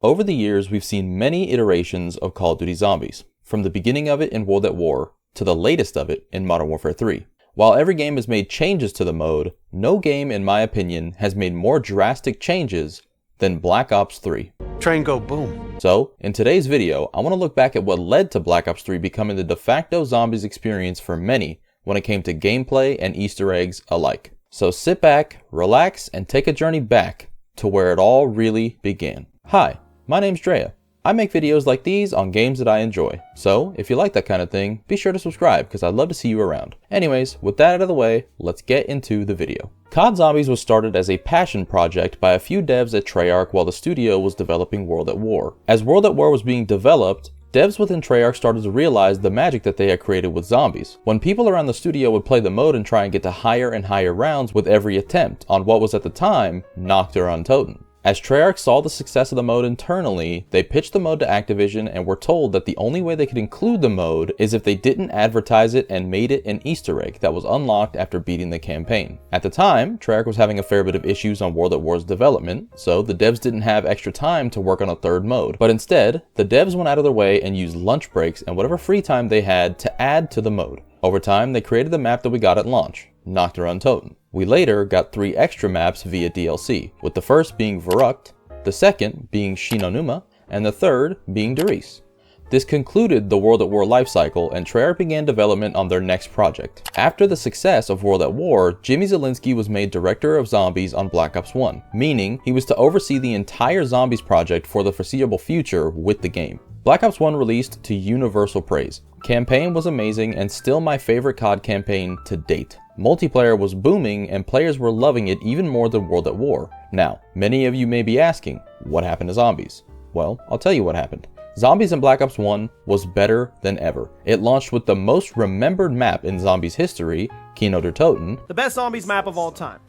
Over the years, we've seen many iterations of Call of Duty Zombies, from the beginning of it in World at War to the latest of it in Modern Warfare 3. While every game has made changes to the mode, no game, in my opinion, has made more drastic changes than Black Ops 3. Train go boom. So, in today's video, I want to look back at what led to Black Ops 3 becoming the de facto zombies experience for many when it came to gameplay and Easter eggs alike. So sit back, relax, and take a journey back to where it all really began. Hi, my name's Drea. I make videos like these on games that I enjoy. So, if you like that kind of thing, be sure to subscribe because I'd love to see you around. Anyways, with that out of the way, let's get into the video. COD Zombies was started as a passion project by a few devs at Treyarch while the studio was developing World at War. As World at War was being developed, devs within Treyarch started to realize the magic that they had created with zombies. When people around the studio would play the mode and try and get to higher and higher rounds with every attempt on what was at the time Nacht der Untoten. As Treyarch saw the success of the mode internally, they pitched the mode to Activision and were told that the only way they could include the mode is if they didn't advertise it and made it an Easter egg that was unlocked after beating the campaign. At the time, Treyarch was having a fair bit of issues on World at War's development, so the devs didn't have extra time to work on a third mode. But instead, the devs went out of their way and used lunch breaks and whatever free time they had to add to the mode. Over time, they created the map that we got at launch, Nacht der Untoten. We later got 3 extra maps via DLC, with the first being Verrückt, the second being Shinonuma, and the third being Der Riese. This concluded the World at War lifecycle, and Treyarch began development on their next project. After the success of World at War, Jimmy Zielinski was made director of zombies on Black Ops 1, meaning he was to oversee the entire zombies project for the foreseeable future with the game. Black Ops 1 released to universal praise. Campaign was amazing and still my favorite COD campaign to date. Multiplayer was booming and players were loving it even more than World at War. Now, many of you may be asking, what happened to Zombies? Well, I'll tell you what happened. Zombies in Black Ops 1 was better than ever. It launched with the most remembered map in Zombies history, Kino der Toten. The best zombies map of all time.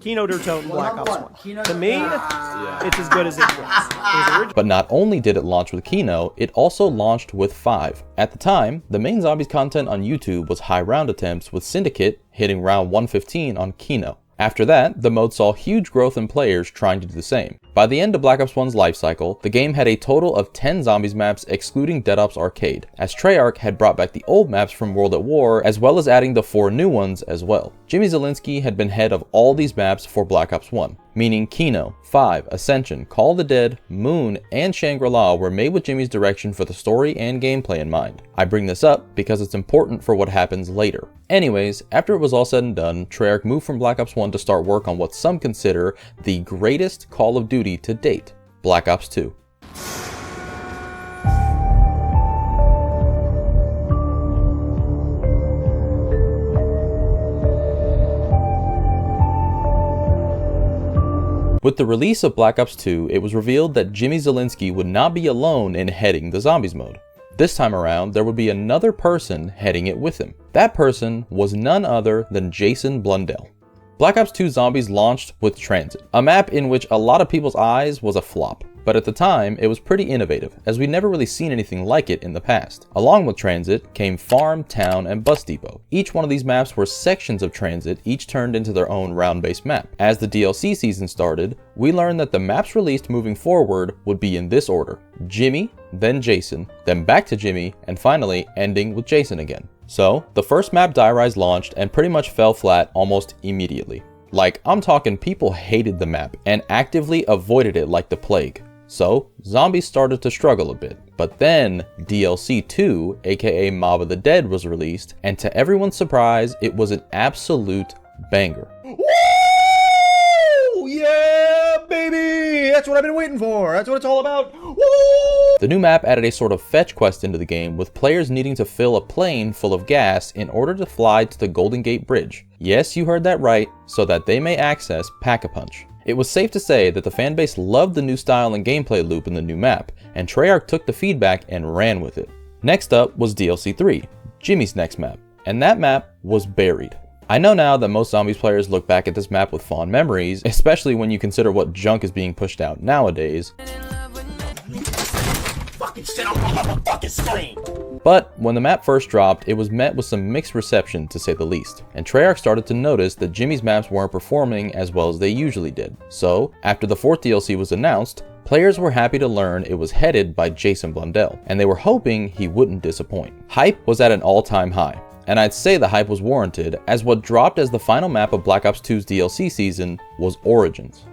Kino der Toten Black Ops 1. To me, it's as good as it gets. But not only did it launch with Kino, it also launched with 5. At the time, the main Zombies content on YouTube was high round attempts, with Syndicate hitting round 115 on Kino. After that, the mode saw huge growth in players trying to do the same. By the end of Black Ops 1's lifecycle, the game had a total of 10 Zombies maps excluding Dead Ops Arcade, as Treyarch had brought back the old maps from World at War as well as adding the 4 new ones as well. Jimmy Zielinski had been head of all these maps for Black Ops 1, meaning Kino, 5, Ascension, Call of the Dead, Moon, and Shangri-La were made with Jimmy's direction for the story and gameplay in mind. I bring this up because it's important for what happens later. Anyways, after it was all said and done, Treyarch moved from Black Ops 1 to start work on what some consider the greatest Call of Duty to date, Black Ops 2. With the release of Black Ops 2, it was revealed that Jimmy Zielinski would not be alone in heading the Zombies mode. This time around, there would be another person heading it with him. That person was none other than Jason Blundell. Black Ops 2 Zombies launched with Transit, a map in which a lot of people's eyes was a flop. But at the time, it was pretty innovative, as we'd never really seen anything like it in the past. Along with Transit came Farm, Town, and Bus Depot. Each one of these maps were sections of Transit, each turned into their own round-based map. As the DLC season started, we learned that the maps released moving forward would be in this order: Jimmy, then Jason, then back to Jimmy, and finally ending with Jason again. So, the first map, Die Rise, launched and pretty much fell flat almost immediately. Like, I'm talking people hated the map and actively avoided it like the plague. So, Zombies started to struggle a bit. But then, DLC 2, aka Mob of the Dead, was released, and to everyone's surprise, it was an absolute banger. Woo! Yeah, baby! That's what I've been waiting for. That's what it's all about. Woo! The new map added a sort of fetch quest into the game, with players needing to fill a plane full of gas in order to fly to the Golden Gate Bridge. Yes, you heard that right, so that they may access Pack-a-Punch. It was safe to say that the fanbase loved the new style and gameplay loop in the new map, and Treyarch took the feedback and ran with it. Next up was DLC 3, Jimmy's next map, and that map was Buried. I know now that most Zombies players look back at this map with fond memories, especially when you consider what junk is being pushed out nowadays. But when the map first dropped, it was met with some mixed reception to say the least, and Treyarch started to notice that Jimmy's maps weren't performing as well as they usually did. So, after the 4th DLC was announced, players were happy to learn it was headed by Jason Blundell, and they were hoping he wouldn't disappoint. Hype was at an all-time high, and I'd say the hype was warranted, as what dropped as the final map of Black Ops 2's DLC season was Origins.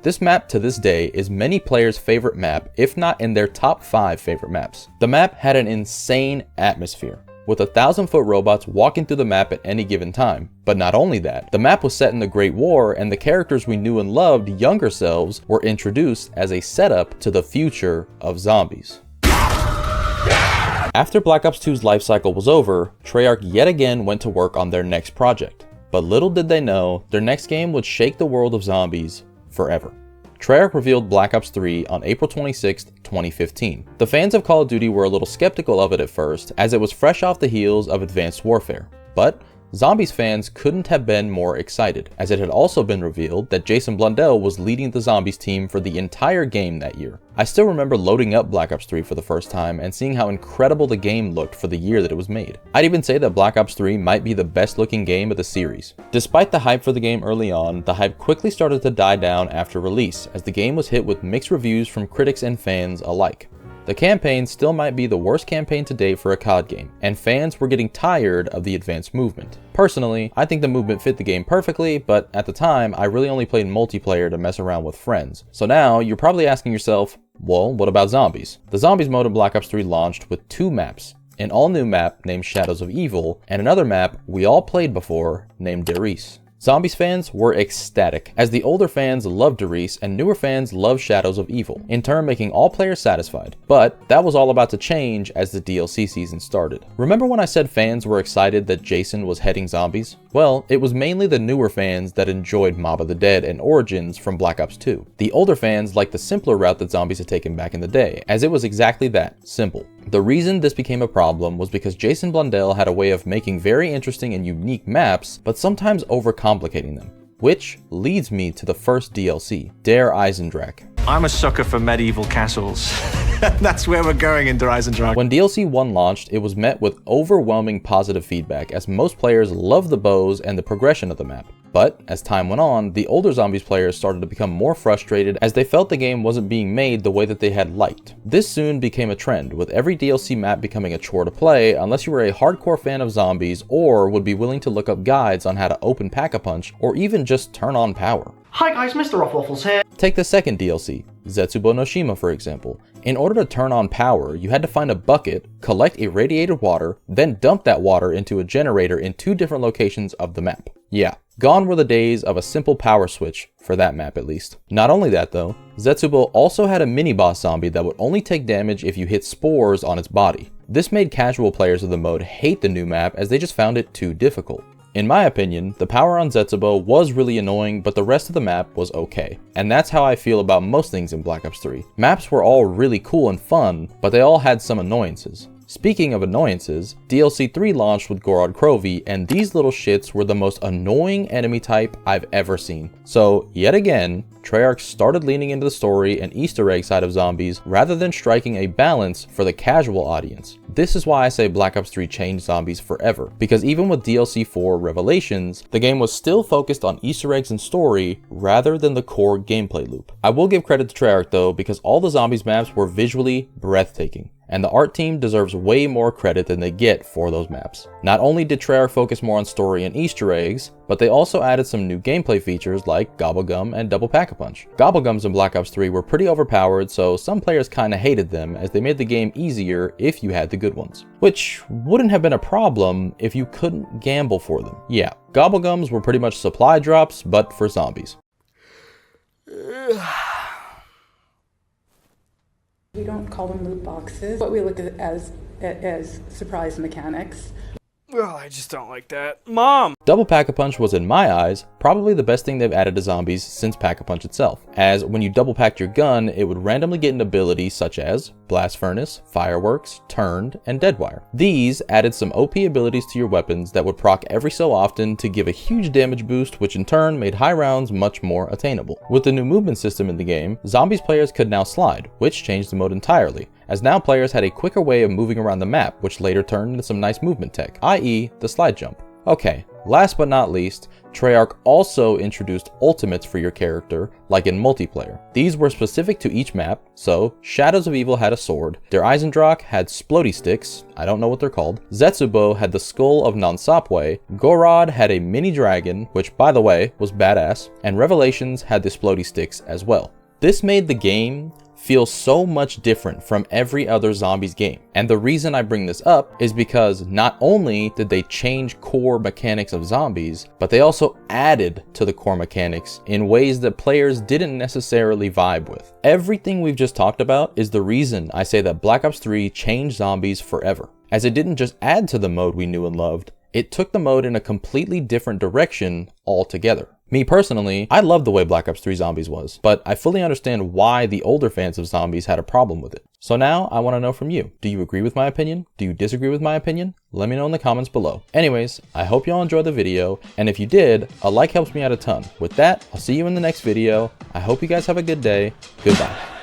This map to this day is many players' favorite map, if not in their top 5 favorite maps. The map had an insane atmosphere, with 1,000-foot robots walking through the map at any given time. But not only that, the map was set in the Great War, and the characters we knew and loved, younger selves, were introduced as a setup to the future of zombies. After Black Ops 2's life cycle was over, Treyarch yet again went to work on their next project. But little did they know, their next game would shake the world of zombies forever. Treyarch revealed Black Ops 3 on April 26, 2015. The fans of Call of Duty were a little skeptical of it at first, as it was fresh off the heels of Advanced Warfare. But Zombies fans couldn't have been more excited, as it had also been revealed that Jason Blundell was leading the Zombies team for the entire game that year. I still remember loading up Black Ops 3 for the first time and seeing how incredible the game looked for the year that it was made. I'd even say that Black Ops 3 might be the best looking game of the series. Despite the hype for the game early on, the hype quickly started to die down after release, as the game was hit with mixed reviews from critics and fans alike. The campaign still might be the worst campaign to date for a COD game, and fans were getting tired of the advanced movement. Personally, I think the movement fit the game perfectly, but at the time, I really only played multiplayer to mess around with friends. So now, you're probably asking yourself, well, what about zombies? The Zombies mode in Black Ops 3 launched with 2 maps. An all-new map named Shadows of Evil, and another map we all played before named Der Riese. Zombies fans were ecstatic, as the older fans loved Der Riese and newer fans loved Shadows of Evil, in turn making all players satisfied. But that was all about to change as the DLC season started. Remember when I said fans were excited that Jason was heading zombies? Well, it was mainly the newer fans that enjoyed Mob of the Dead and Origins from Black Ops 2. The older fans liked the simpler route that Zombies had taken back in the day, as it was exactly that, simple. The reason this became a problem was because Jason Blundell had a way of making very interesting and unique maps, but sometimes overcomplicating them. Which leads me to the first DLC, Der Eisendrache. I'm a sucker for medieval castles. That's where we're going in Der Eisendrache. When DLC 1 launched, it was met with overwhelming positive feedback, as most players loved the bows and the progression of the map. But as time went on, the older Zombies players started to become more frustrated as they felt the game wasn't being made the way that they had liked. This soon became a trend, with every DLC map becoming a chore to play unless you were a hardcore fan of zombies or would be willing to look up guides on how to open Pack-a-Punch or even just turn on power. Hi guys, Mr. Ruffles here. Take the second DLC, Zetsubo no Shima for example. In order to turn on power, you had to find a bucket, collect irradiated water, then dump that water into a generator in 2 different locations of the map. Yeah, gone were the days of a simple power switch, for that map at least. Not only that though, Zetsubo also had a mini-boss zombie that would only take damage if you hit spores on its body. This made casual players of the mode hate the new map as they just found it too difficult. In my opinion, the power on Zetsubo was really annoying, but the rest of the map was okay. And that's how I feel about most things in Black Ops 3. Maps were all really cool and fun, but they all had some annoyances. Speaking of annoyances, DLC 3 launched with Gorod Krovi, and these little shits were the most annoying enemy type I've ever seen. So, yet again, Treyarch started leaning into the story and Easter egg side of zombies rather than striking a balance for the casual audience. This is why I say Black Ops 3 changed zombies forever, because even with DLC 4 Revelations, the game was still focused on Easter eggs and story rather than the core gameplay loop. I will give credit to Treyarch though, because all the zombies maps were visually breathtaking, and the art team deserves way more credit than they get for those maps. Not only did Treyarch focus more on story and Easter eggs, but they also added some new gameplay features like Gobblegum and Double Pack-a-Punch. Gobblegums in Black Ops 3 were pretty overpowered, so some players kinda hated them as they made the game easier if you had the good ones. Which wouldn't have been a problem if you couldn't gamble for them. Yeah, Gobblegums were pretty much supply drops, but for zombies. We don't call them loot boxes, but we look at it as surprise mechanics. Oh, I just don't like that. Mom! Double Pack-a-Punch was, in my eyes, probably the best thing they've added to zombies since Pack-a-Punch itself, as when you double packed your gun, it would randomly get an ability such as Blast Furnace, Fireworks, Turned, and Deadwire. These added some OP abilities to your weapons that would proc every so often to give a huge damage boost, which in turn made high rounds much more attainable. With the new movement system in the game, zombies players could now slide, which changed the mode entirely, as now players had a quicker way of moving around the map, which later turned into some nice movement tech, i.e. the slide jump. Okay, last but not least, Treyarch also introduced ultimates for your character, like in multiplayer. These were specific to each map, so Shadows of Evil had a sword, Der Eisendrache had splody sticks, I don't know what they're called, Zetsubo had the skull of Nansapwe, Gorod had a mini dragon, which by the way was badass, and Revelations had the splody sticks as well. This made the game feel so much different from every other zombies game. And the reason I bring this up is because not only did they change core mechanics of zombies, but they also added to the core mechanics in ways that players didn't necessarily vibe with. Everything we've just talked about is the reason I say that Black Ops 3 changed zombies forever, as it didn't just add to the mode we knew and loved, it took the mode in a completely different direction altogether. Me personally, I love the way Black Ops 3 Zombies was, but I fully understand why the older fans of Zombies had a problem with it. So now I want to know from you. Do you agree with my opinion? Do you disagree with my opinion? Let me know in the comments below. Anyways, I hope y'all enjoyed the video, and if you did, a like helps me out a ton. With that, I'll see you in the next video. I hope you guys have a good day. Goodbye.